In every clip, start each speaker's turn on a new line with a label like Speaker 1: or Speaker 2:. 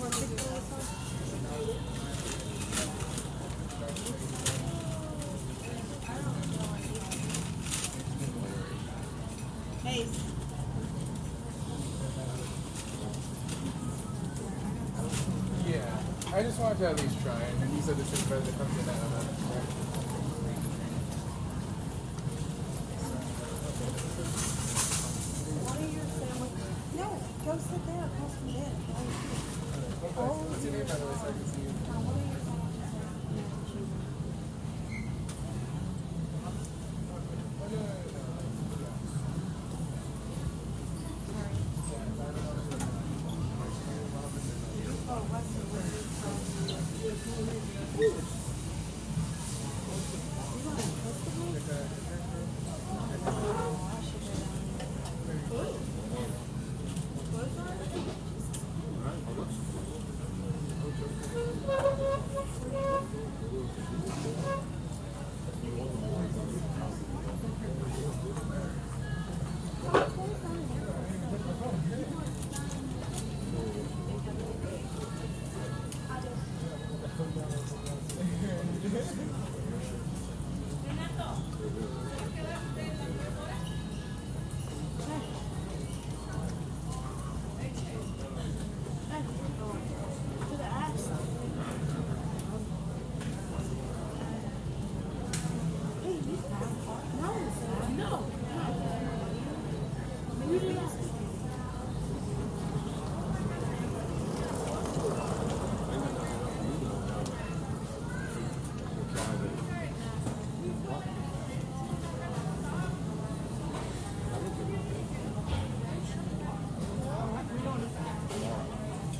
Speaker 1: Yeah, I just wanted to at least try it, and he said this is better that comes in out of it.
Speaker 2: No, go sit there across from there.
Speaker 1: What's your name, by the way, so I can see you?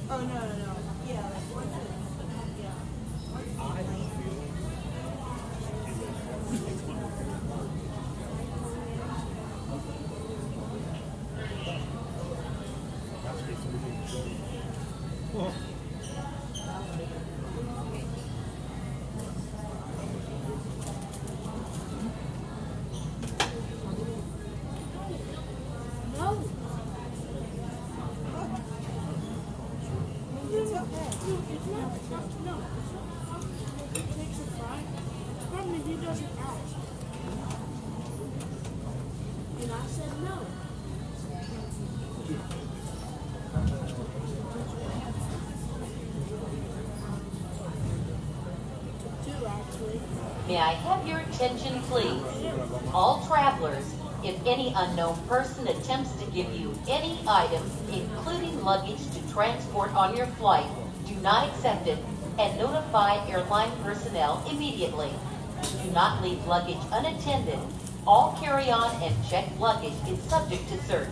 Speaker 2: Oh, no. Yeah, like once it's, yeah.
Speaker 3: May I have your attention, please? All travelers, if any unknown person attempts to give you any items, including luggage to transport on your flight, do not accept it and notify airline personnel immediately. Do not leave luggage unattended. All carry-on and checked luggage is subject to search.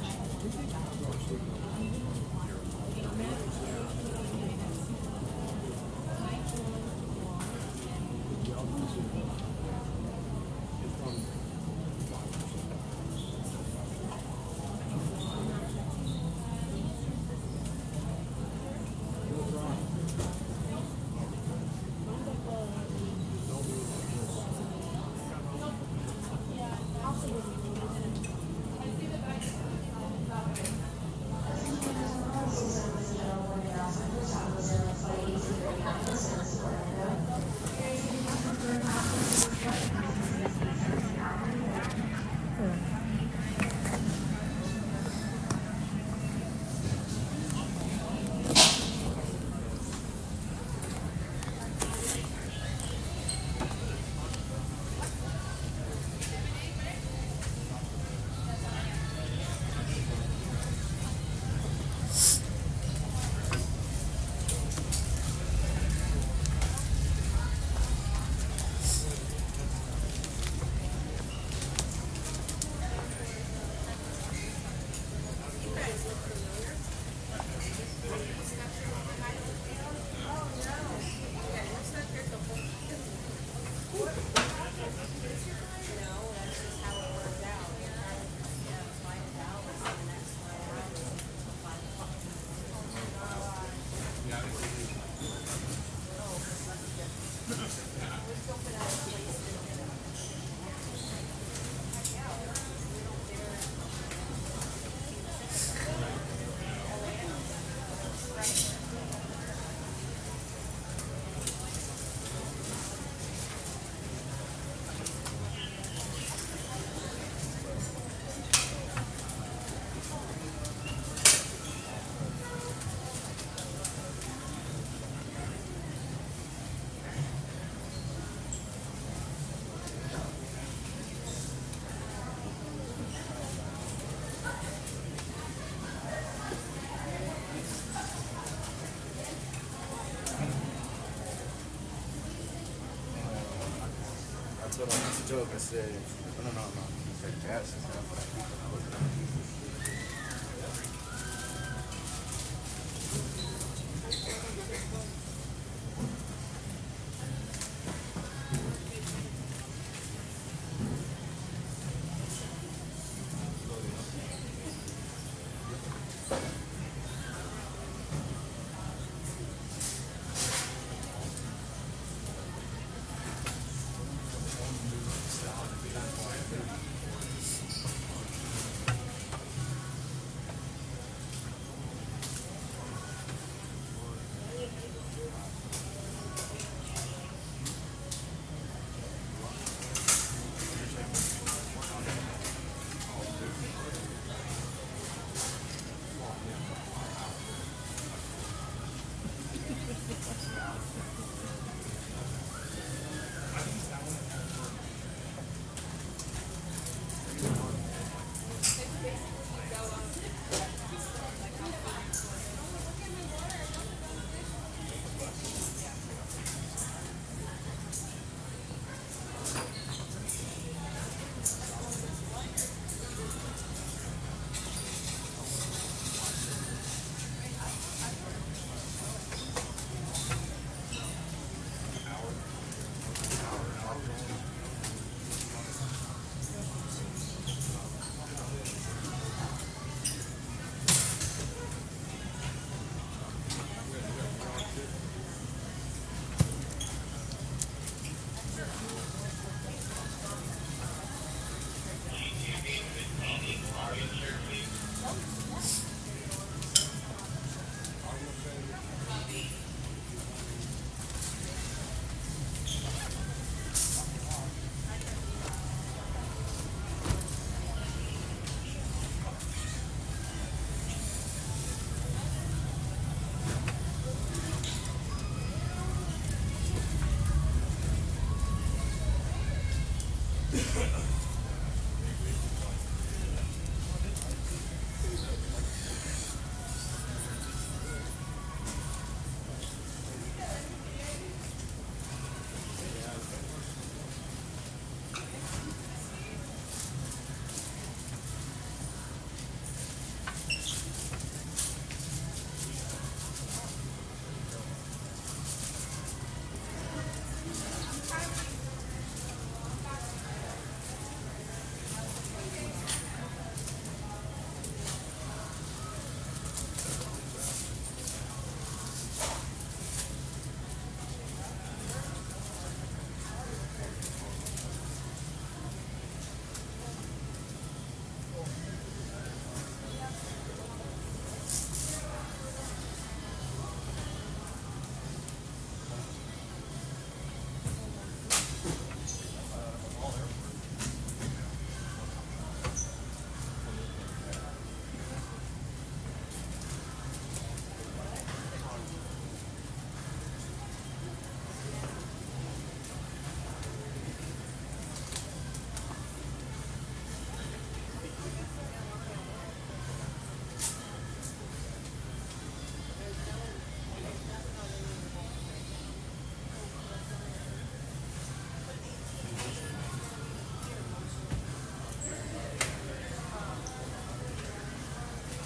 Speaker 4: told him it's a joke. I said, no. He said, gas and stuff. But I was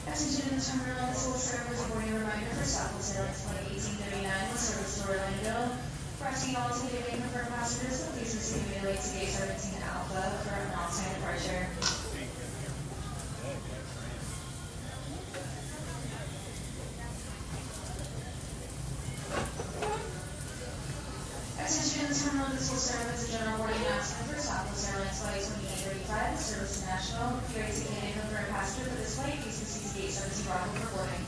Speaker 5: Passenger terminal, this will serve as a boarding reminder for Southwest Airlines Flight 1839 with service to Orlando. Requesting all to get in confirmed passengers, so please receive immediately to gate 17 Alpha for an on-time departure. Attention terminal, this will serve as a general boarding announcement for Southwest Airlines Flight 2835 with service to National. If you're ready to get in confirmed passenger for this flight, please proceed to gate 17 Bravo for boarding.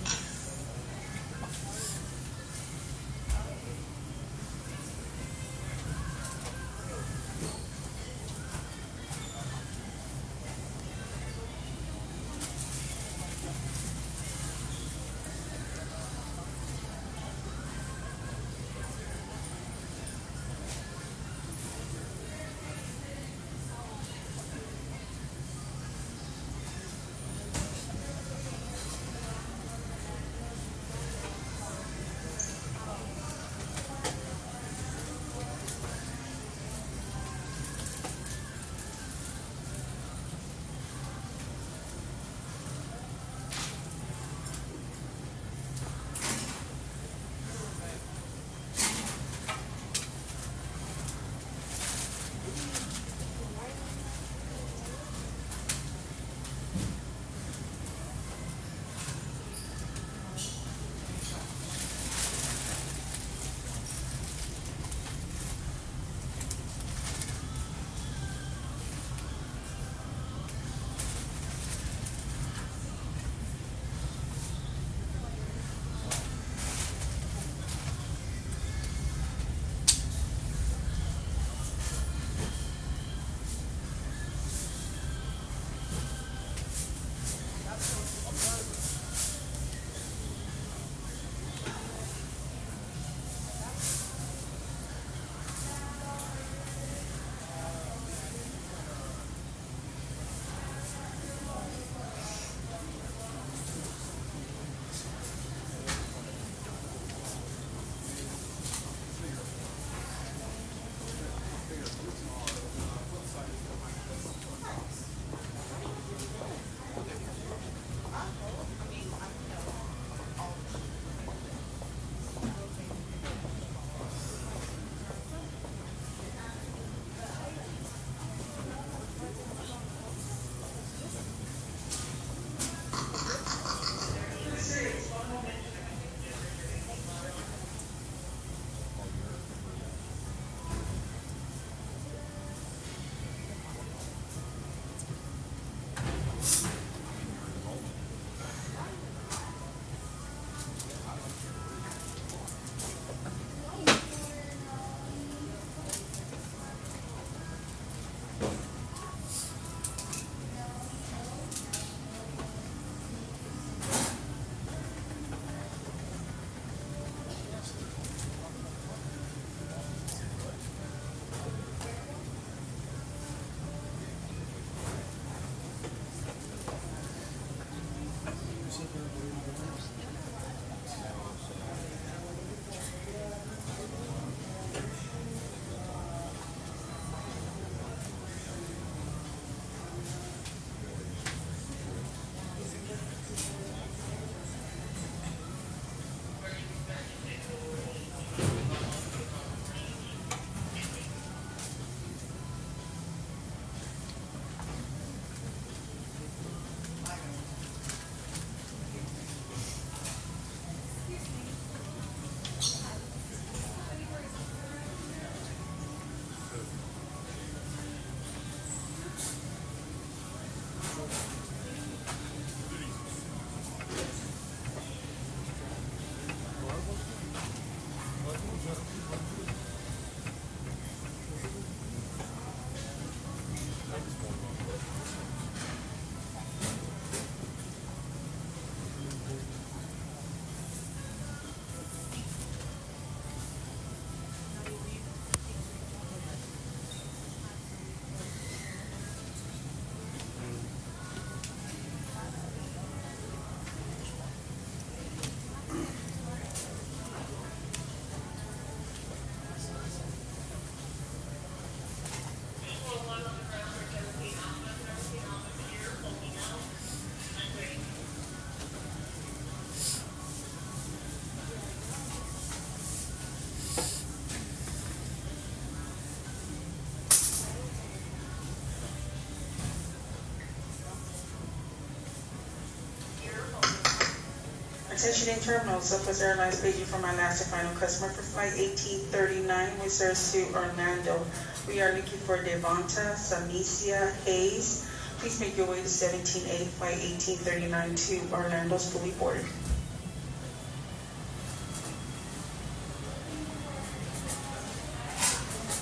Speaker 6: Attention in terminals, Southwest Airlines paid you for my last and final customer for flight 1839, which serves to Orlando. We are looking for Devonta Samicia Hayes. Please make your way to 17A, flight 1839 to Orlando, fully boarded.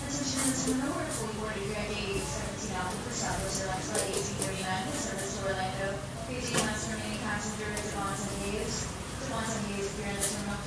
Speaker 5: Attention in the terminal, we're fully boarded. We are gate 17 Alpha for Southwest Airlines flight 1839 with service to Orlando. Please do not terminate any passenger Devonta Hayes. Devonta Hayes appear in the terminal